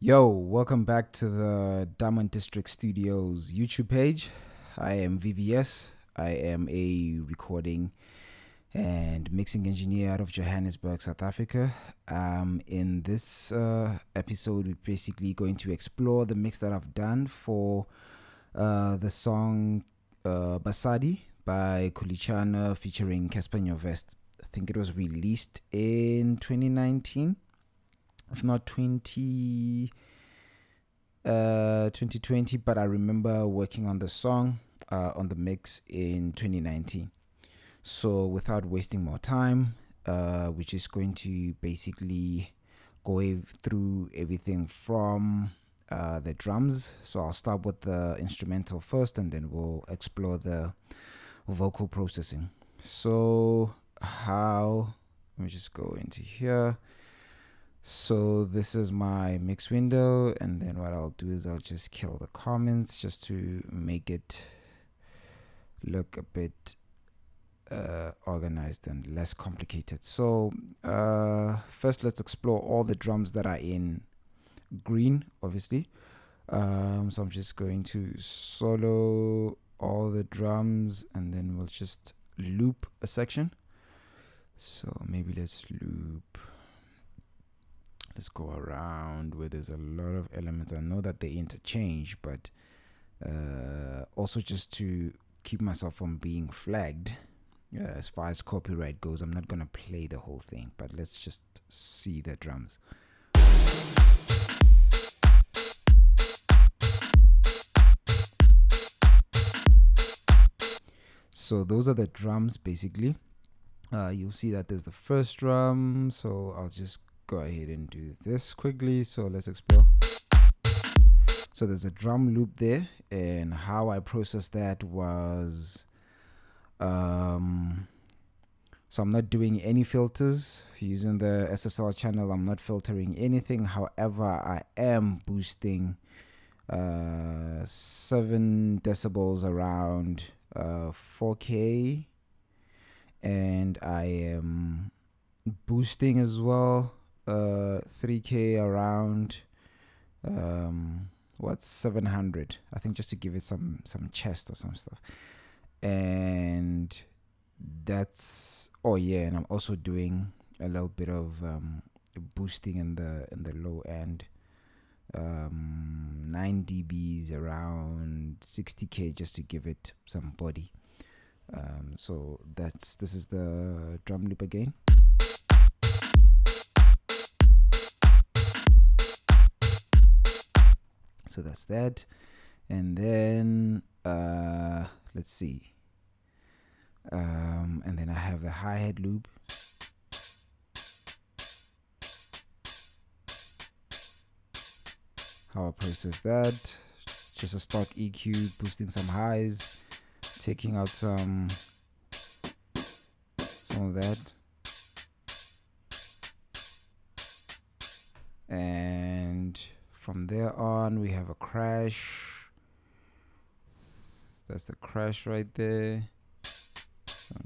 Yo, welcome back to the Diamond District Studios YouTube page. I am VVS. I am a recording and mixing engineer out of Johannesburg, South Africa. In this episode, we're basically going to explore the mix that I've done for the song Basadi by Khuli Chana featuring Cassper Nyovest. I think it was released in 2019. If not 2020, but I remember working on the song, on the mix in 2019. So without wasting more time, we're just going to basically go through everything from the drums. So I'll start with the instrumental first, and then we'll explore the vocal processing. So let me just go into here. So this is my mix window, and then what I'll do is I'll just kill the comments just to make it look a bit organized and less complicated. So first let's explore all the drums that are in green, obviously. So I'm just going to solo all the drums, and then we'll just loop a section. So maybe let's go around where there's a lot of elements. I know that they interchange, but also just to keep myself from being flagged as far as copyright goes, I'm not gonna play the whole thing, but let's just see the drums. So those are the drums basically. You'll see that there's the first drum, so I'll just go ahead and do this quickly. So let's explore. So there's a drum loop there, and how I processed that was so I'm not doing any filters using the SSL channel. I'm not filtering anything. However, I am boosting 7 decibels around 4K, and I am boosting as well 3K around 700, I think, just to give it some chest or some stuff. And that's and I'm also doing a little bit of boosting in the low end, 9 dBs around 60K, just to give it some body. So this is the drum loop again. So that's that. And then let's see. And then I have the hi-hat loop. How I process that: just a stock EQ, boosting some highs, taking out some of that, and from there on we have a crash. That's the crash right there. So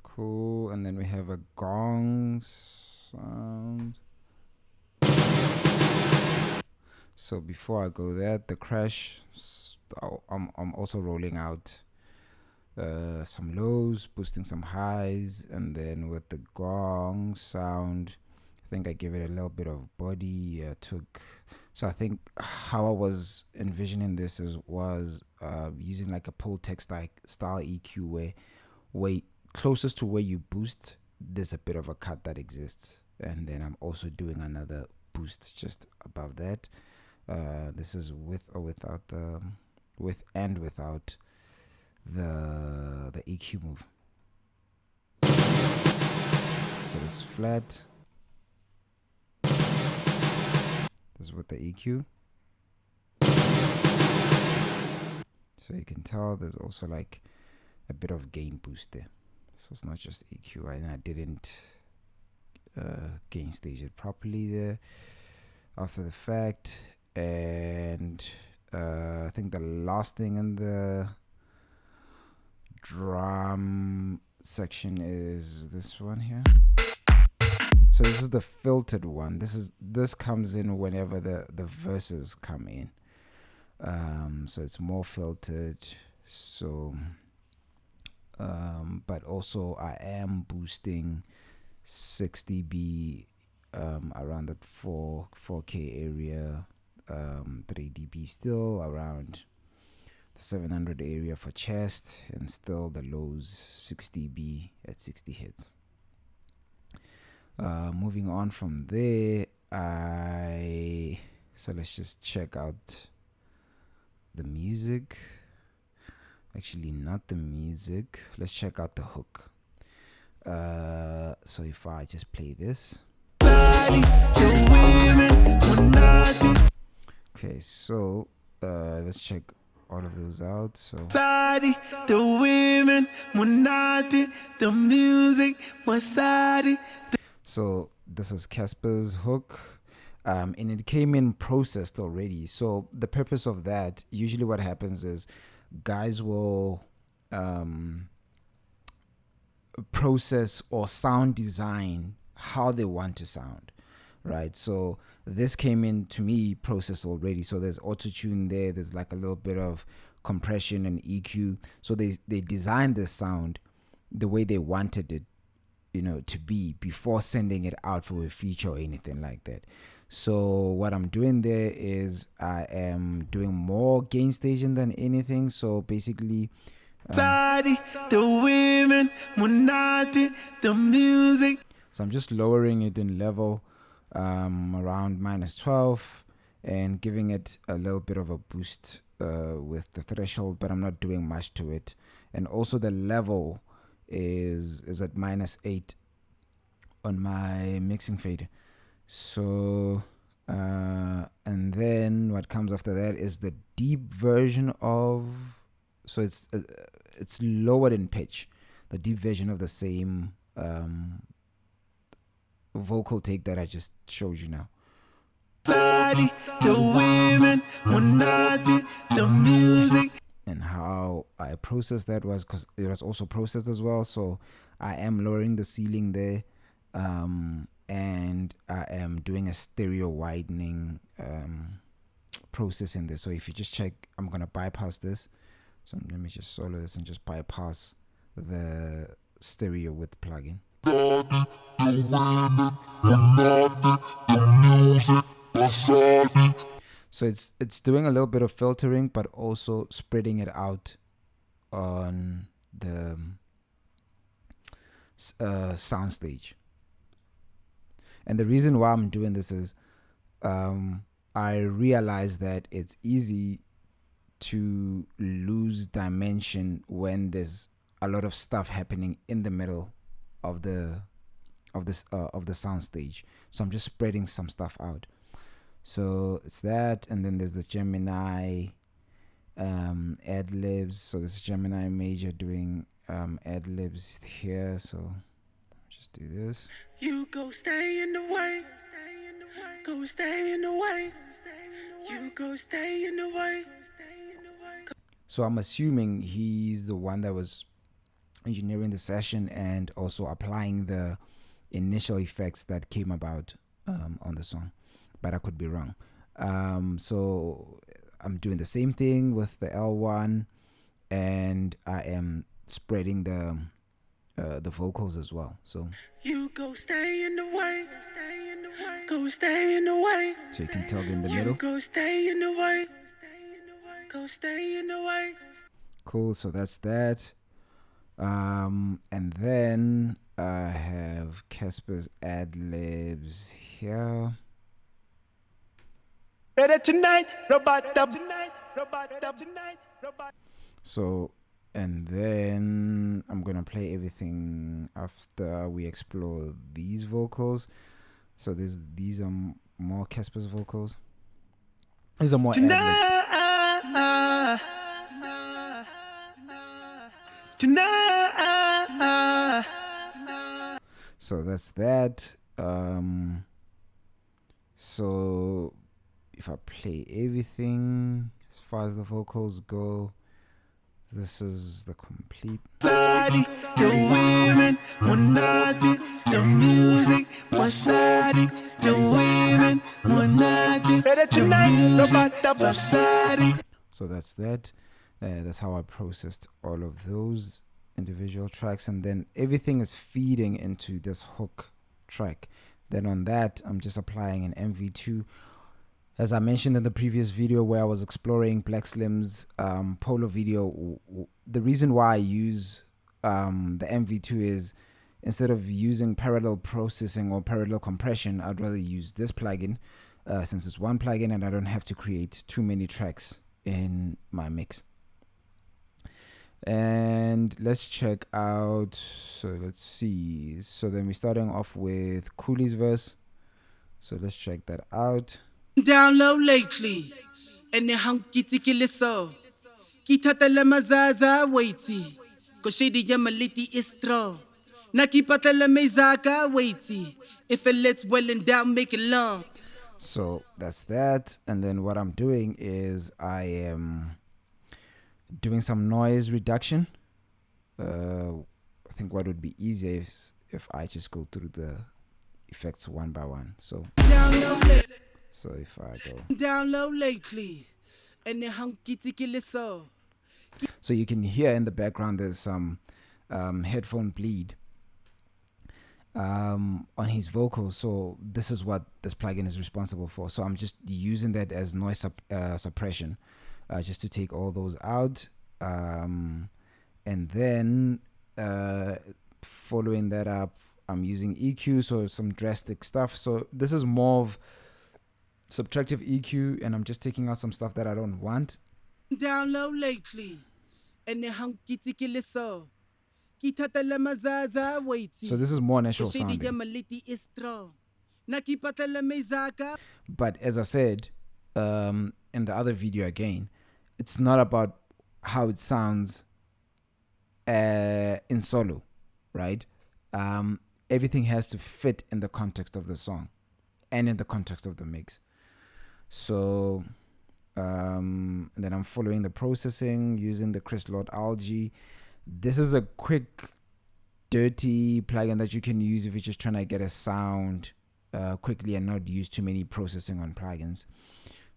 cool. And then we have a gong sound. So before I go there, the crash, I'm also rolling out some lows, boosting some highs, and then with the gong sound, I think I give it a little bit of body. So I think how I was envisioning this was using like a pull text style EQ, where closest to where you boost, there's a bit of a cut that exists, and then I'm also doing another boost just above that. This is with or without with and without the EQ move. So this is flat. This is with the EQ. So you can tell there's also like a bit of gain boost there. So it's not just EQ. I didn't gain stage it properly there after the fact. And I think the last thing in the drum section is this one here. So this is the filtered one. This comes in whenever the verses come in. So it's more filtered. So but also I am boosting 6 dB around that 4K area, 3 dB still around the 700 area for chest, and still the lows 6 dB at 60 Hz. Moving on from there, so let's just check out the music. Actually, not the music. Let's check out the hook. So if I just play this. Okay, so let's check all of those out. So the women, the music, so this is Cassper's hook. And it came in processed already. So the purpose of that, usually what happens is guys will process or sound design how they want to sound, right? So this came in to me processed already. So there's auto-tune there, there's like a little bit of compression and EQ. So they designed this sound the way they wanted it, to be before sending it out for a feature or anything like that. So what I'm doing there is I am doing more gain station than anything. So basically the women, the music. So I'm just lowering it in level around -12 and giving it a little bit of a boost with the threshold, but I'm not doing much to it. And also the level is at -8 on my mixing fader. So and then what comes after that is the deep version of, so it's lowered in pitch, the deep version of the same vocal take that I just showed you now. The women, the music. And how I processed that was because it was also processed as well. So I am lowering the ceiling there, and I am doing a stereo widening process in this. So if you just check, I'm gonna bypass this. So let me just solo this and just bypass the stereo width plugin. So it's doing a little bit of filtering, but also spreading it out on the soundstage. And the reason why I'm doing this is I realize that it's easy to lose dimension when there's a lot of stuff happening in the middle of the soundstage. So I'm just spreading some stuff out. So it's that, and then there's the Gemini ad libs. So this is Gemini major doing ad libs here. So just do this. You go stay in the way. Go stay in the way. You go stay in the way. So I'm assuming he's the one that was engineering the session and also applying the initial effects that came about on the song, but I could be wrong. So I'm doing the same thing with the L1, and I am spreading the vocals as well. So you go stay in the way, go stay in the way. So you can tell in the middle. Go stay in the way, go stay in the way. Cool. So that's that. And then I have Cassper's ad libs here. Better tonight, so, and then I'm gonna play everything after we explore these vocals. So these are more Cassper's vocals. These are more ad libs. So that's that. So if I play everything as far as the vocals go, This is the complete. The women monate, the music Basadi, the women monate, better tonight, Basadi. So that's that. That's how I processed all of those individual tracks, and then everything is feeding into this hook track. Then on that, I'm just applying an MV2. As I mentioned in the previous video where I was exploring Black Slim's Polo video, the reason why I use the MV2 is instead of using parallel processing or parallel compression, I'd rather use this plugin since it's one plugin and I don't have to create too many tracks in my mix. And let's check out, so let's see. So then we're starting off with Khuli's verse. So let's check that out. Down low lately, and the hunky tiki so. Kitata la mazaza waiti, koshidi yamaliti istro. Nakipata la mezaka waiti. If it lets well and down, make it long. So that's that. And then what I'm doing is I am doing some noise reduction. I think what would be easier is if I just go through the effects one by one. So if I go down low lately, and the hunky tiki so. So you can hear in the background there's some headphone bleed on his vocals. So this is what this plugin is responsible for. So I'm just using that as noise suppression, just to take all those out. And then following that up, I'm using EQ, so some drastic stuff. So this is more of subtractive EQ, and I'm just taking out some stuff that I don't want. Down low lately, and the hunky tiki so. So this is more natural sounding. But as I said in the other video again, it's not about how it sounds in solo, right? Everything has to fit in the context of the song and in the context of the mix. So and then I'm following the processing using the Chris Lord Algae. This is a quick, dirty plugin that you can use if you're just trying to get a sound quickly and not use too many processing on plugins.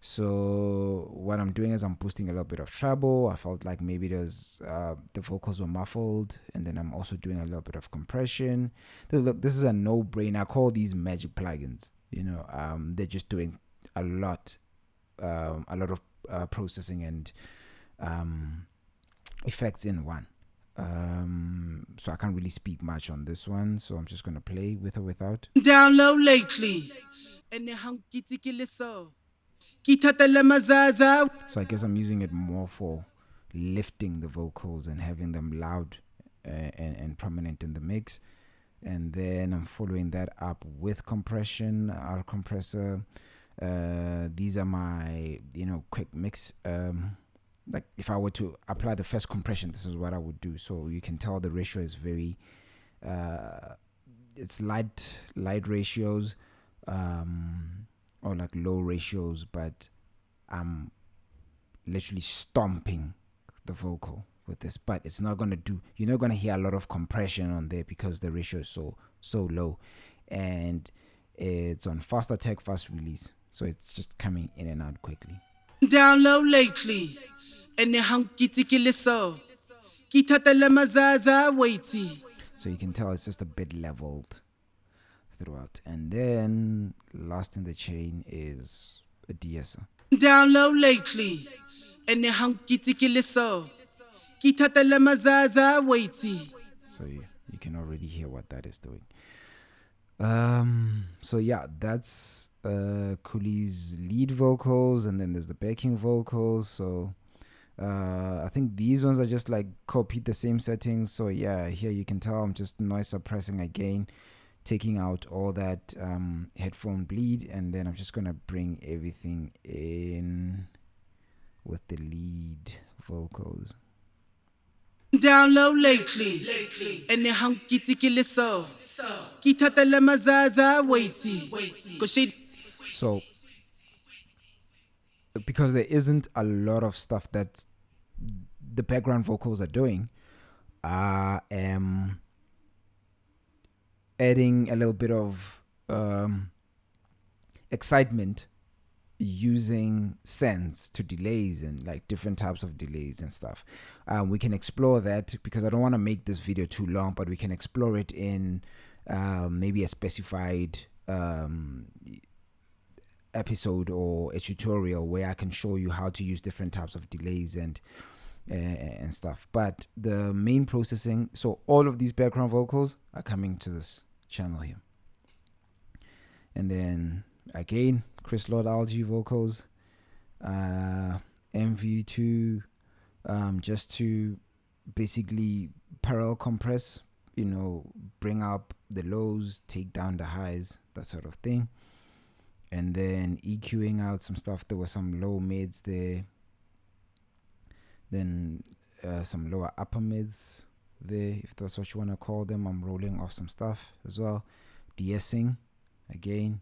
So what I'm doing is I'm boosting a little bit of treble. I felt like maybe there's the vocals were muffled, and then I'm also doing a little bit of compression. Look, this is a no-brainer. I call these magic plugins. You know, they're just doing a lot of processing and effects in one. So I can't really speak much on this one, so I'm just gonna play with or without. Down low lately, and the hunky tiki so. So I guess I'm using it more for lifting the vocals and having them loud and prominent in the mix. And then I'm following that up with compression, our compressor. These are my, quick mix. Like if I were to apply the first compression, this is what I would do. So you can tell the ratio is very, it's light ratios, or like low ratios, but I'm literally stomping the vocal with this. But it's not gonna do, you're not gonna hear a lot of compression on there because the ratio is so low, and it's on fast attack, fast release, so it's just coming in and out quickly. Down low lately, and the hunky tiki so. So you can tell it's just a bit leveled throughout. And then last in the chain is a de-esser. Down low lately, and the hunky tiki so. So you can already hear what that is doing. So yeah, that's Khuli's lead vocals, and then there's the backing vocals. So I think these ones are just like copied the same settings. So yeah, here you can tell I'm just noise suppressing again, taking out all that headphone bleed, and then I'm just gonna bring everything in with the lead vocals. Down low lately, and the hunky tiki so. So because there isn't a lot of stuff the background vocals are doing, I am adding a little bit of excitement using sends to delays and like different types of delays and stuff. We can explore that because I don't want to make this video too long, but we can explore it in maybe a specified episode or a tutorial where I can show you how to use different types of delays and stuff. But the main processing, so all of these background vocals are coming to this channel here. And then again, Chris Lord Algae vocals, MV2, just to basically parallel compress, bring up the lows, take down the highs, that sort of thing. And then EQing out some stuff. There were some low mids there, then some lower upper mids there, if that's what you want to call them. I'm rolling off some stuff as well, de-essing again.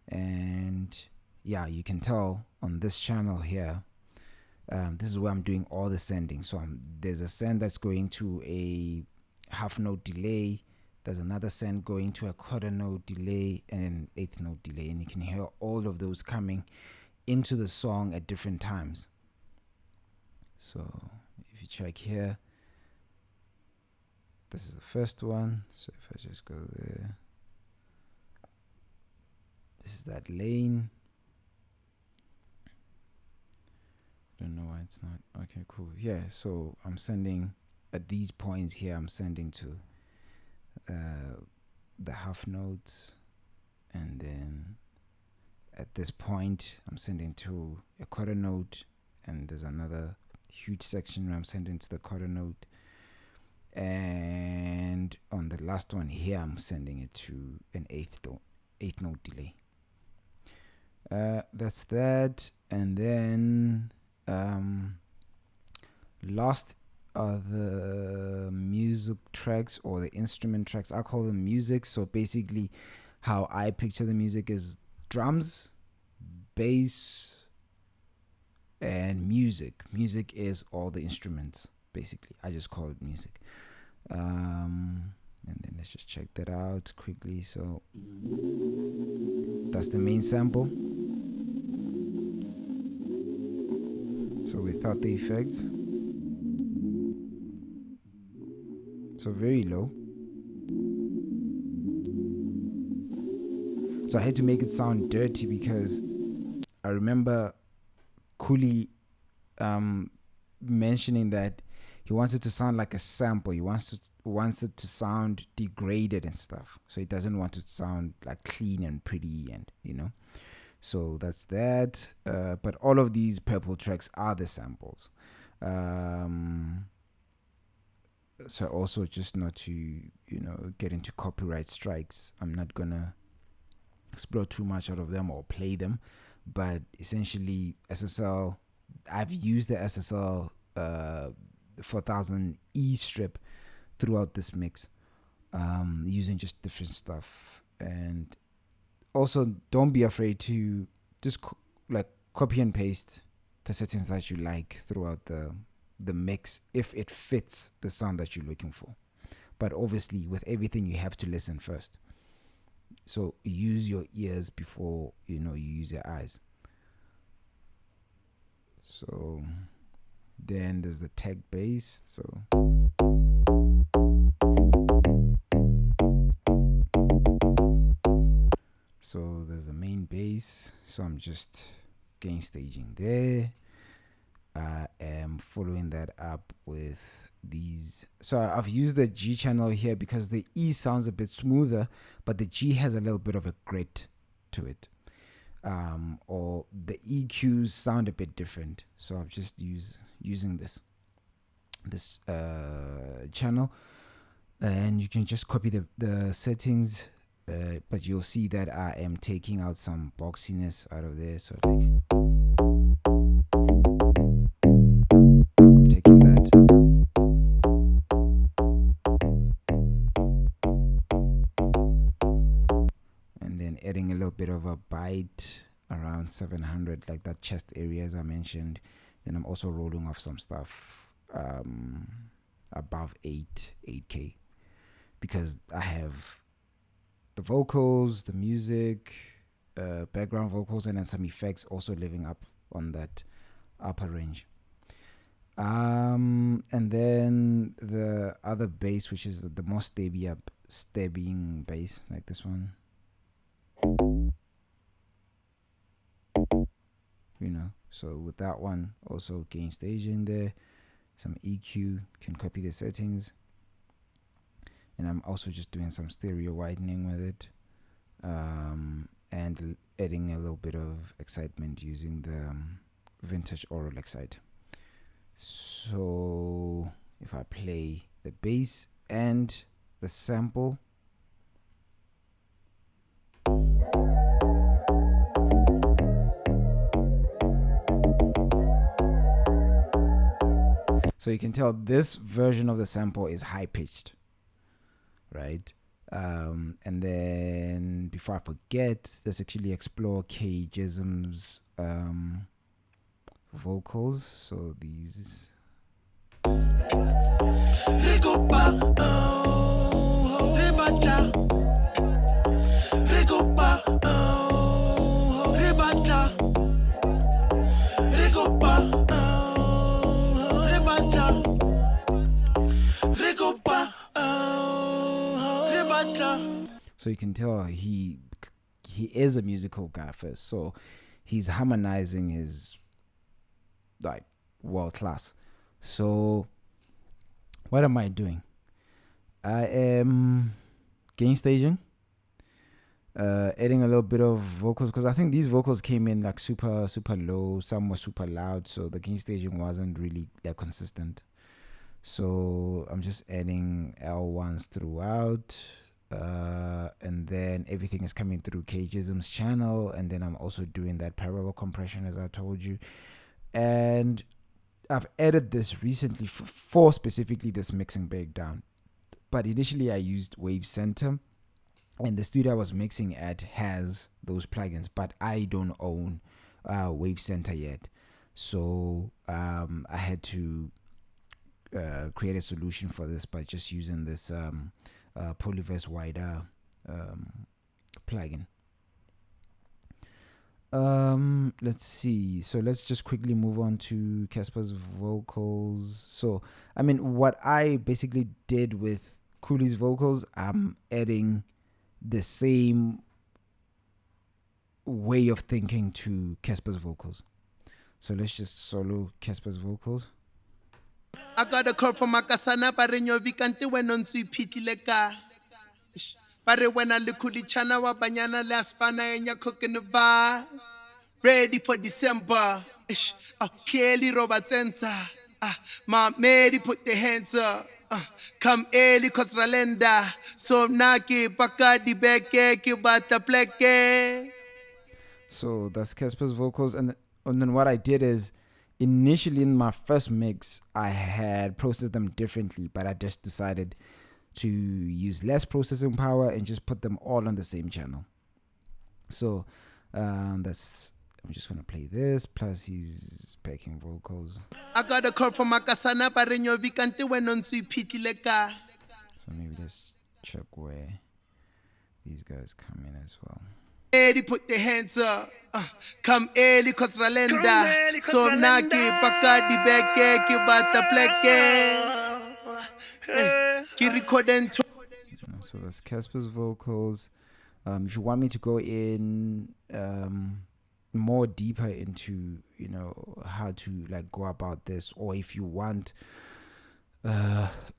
And yeah, you can tell on this channel here, this is where I'm doing all the sending. So there's a send that's going to a half note delay, there's another send going to a quarter note delay and an eighth note delay, and you can hear all of those coming into the song at different times. So if you check here, this is the first one. So if I just go there, this is that lane. I don't know why it's not. Okay, cool. Yeah, so I'm sending at these points here, I'm sending to the half notes, and then at this point I'm sending to a quarter note, and there's another huge section where I'm sending to the quarter note, and on the last one here I'm sending it to an eighth note delay. That's that. And then last are the music tracks or the instrument tracks. I call them music. So basically how I picture the music is drums, bass, and music. Music is all the instruments, basically. I just call it music. And then let's just check that out quickly. So that's the main sample. So without the effects, so very low. So I had to make it sound dirty because I remember Khuli mentioning that he wants it to sound like a sample. He wants it to sound degraded and stuff. So he doesn't want it to sound like clean and pretty, and so that's that. But all of these purple tracks are the samples. So also just not to get into copyright strikes, I'm not gonna explore too much out of them or play them. But essentially SSL, I've used the SSL 4000E strip throughout this mix, using just different stuff. And also don't be afraid to just copy and paste the settings that you like throughout the mix if it fits the sound that you're looking for. But obviously with everything you have to listen first, so use your ears before you use your eyes. So then there's the tech bass. So there's the main bass. So I'm just gain staging there. I am following that up with these. So I've used the G channel here because the E sounds a bit smoother, but the G has a little bit of a grit to it. Or the EQs sound a bit different. So I'm just using this channel, and you can just copy the settings, but you'll see that I am taking out some boxiness out of there. So I'm taking that, and then adding a little bit of a bite around 700, like that chest area as I mentioned. Then I'm also rolling off some stuff above 8K, because I have the vocals, the music, background vocals, and then some effects also living up on that upper range. And then the other bass, which is the more stabbing bass, like this one, so with that one also gain staging there, some EQ, can copy the settings, and I'm also just doing some stereo widening with it, and adding a little bit of excitement using the vintage oral excite. So if I play the bass and the sample, so you can tell this version of the sample is high pitched, right? And then before I forget, let's actually explore Kaygizm's vocals. So these. So you can tell he is a musical guy first. So his harmonizing is like world class. So what am I doing? I am gain staging, adding a little bit of vocals, because I think these vocals came in like super low, some were super loud, so the gain staging wasn't really that consistent. So I'm just adding L1s throughout, and then everything is coming through Kaygizm's channel, and then I'm also doing that parallel compression as I told you. And I've added this recently for specifically this mixing breakdown, but initially I used Wave Center, and the studio I was mixing at has those plugins, but I don't own Wave Center yet. So I had to create a solution for this by just using this Polyverse Wider plugin. Let's see. So let's just quickly move on to Cassper's vocals. So, I mean, what I basically did with Khuli's vocals, I'm adding the same way of thinking to Cassper's vocals. So let's just solo Cassper's vocals. I got a call from Makasana, but Nyovest went on to Pitileka. But when I look Khuli Chana wa banyana last pana and you're cooking the bar. Ready for December. Kelly Robert Center. My Mary put the hands up. Come early cause Ralenda. So naki baka di beke kibata pleke. So that's Cassper's vocals, and then what I did is, initially in my first mix, I had processed them differently, but I just decided to use less processing power and just put them all on the same channel. So I'm just gonna play this plus his backing vocals. I got a call from Makasana, but Nyovest went on to Pitileka. So maybe let's check where these guys come in as well. Early put the hands up. Come early cause Ralenda. So naki baka di beke kibata pleke. So that's Cassper's vocals. If you want me to go in more deeper into how to like go about this, or if you want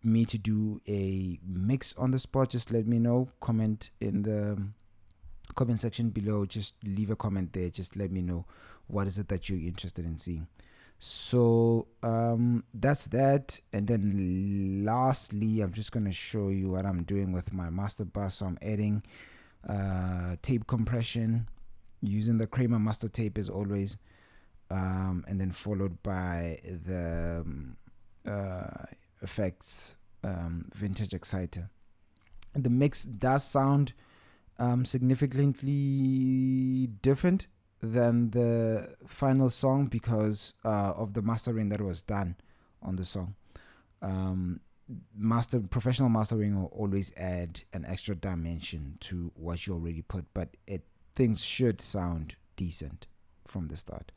me to do a mix on the spot, just let me know. Comment in the comment section below. Just leave a comment there. Just let me know what is it that you're interested in seeing. So that's that. And then lastly, I'm just going to show you what I'm doing with my Masterbus. So I'm adding tape compression using the Kramer master tape as always, and then followed by the effects vintage exciter. And the mix does sound significantly different than the final song because of the mastering that was done on the song. Professional mastering will always add an extra dimension to what you already put, but things should sound decent from the start.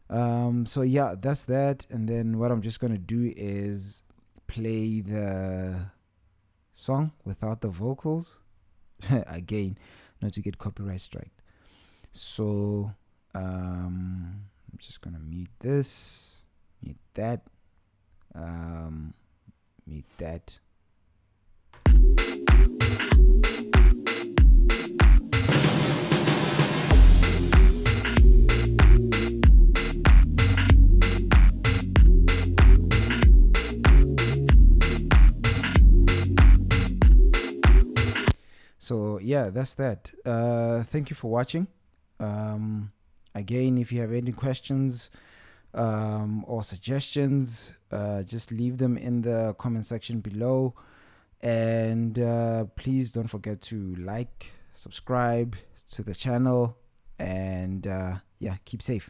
So yeah, that's that. And then what I'm just gonna do is play the song without the vocals again, not to get copyright strike. So I'm just gonna mute this, mute that, mute that. So yeah, that's that. Thank you for watching. Again, if you have any questions or suggestions, just leave them in the comment section below. And please don't forget to like, subscribe to the channel, and yeah, keep safe.